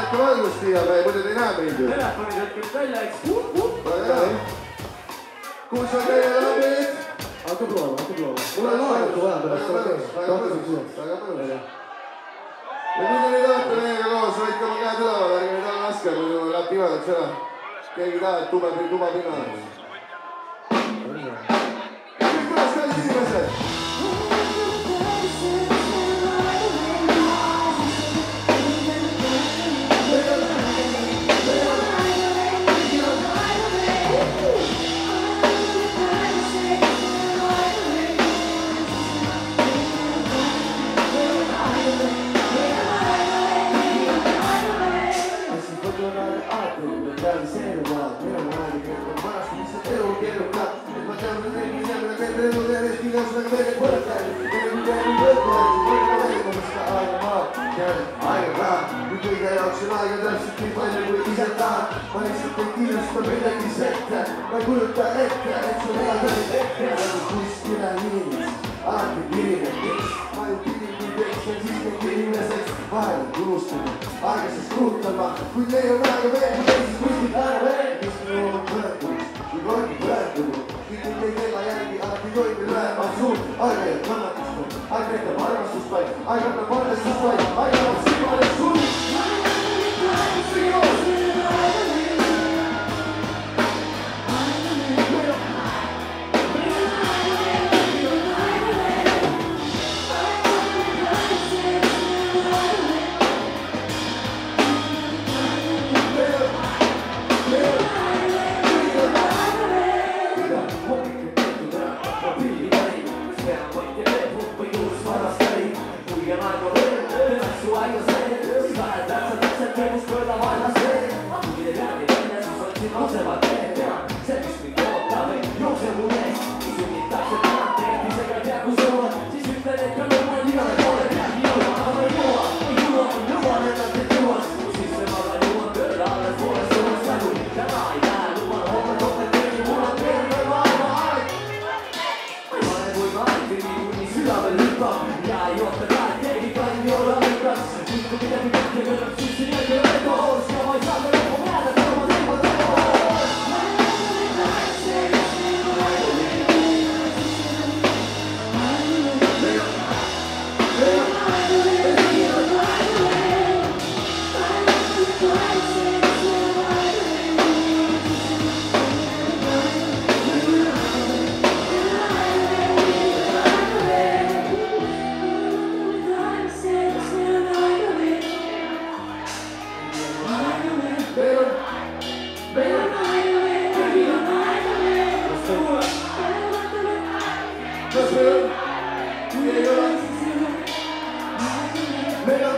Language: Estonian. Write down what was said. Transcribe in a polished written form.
natuke valgust viia, muidu te ei näe meid ju. Telefonid võtkeb välja, eks. Kus on teie lambid? Hakkab looma. Mul on aega vaja pärast. Väga mõnus. Ja kui te nüüd olete meiega koos, võite oma käed üleval, ärge nüüd alla laske, muidu läheb pimedaks ära. Keegi tahab, et tuba pinna on. Kõik üles, kallis inimesed! Kõige jaoks on aega täpselt nii palju, kui ise tahad. Ma lihtsalt ei kiirusta midagi sette. Ma ei kujuta ette, et sul elad olid ette. Nagu kuskile liinis, alati kirineb miks. Ma ju pidin kui teksten siis kõik inimeseks. Vahel on unustanud, aegasest kuutama. Kuid neil on aega veel, kui teises kuskilt ära veel. Mis minu on põletunud, kui korgi põletunud. Kiitin teid kella järgi, alati toimib lähema suur. Aega jääb kannatust, aeg näitab armastust vaid. Aeg annab arvestust vaid, aeg annab silmale suur. Mega!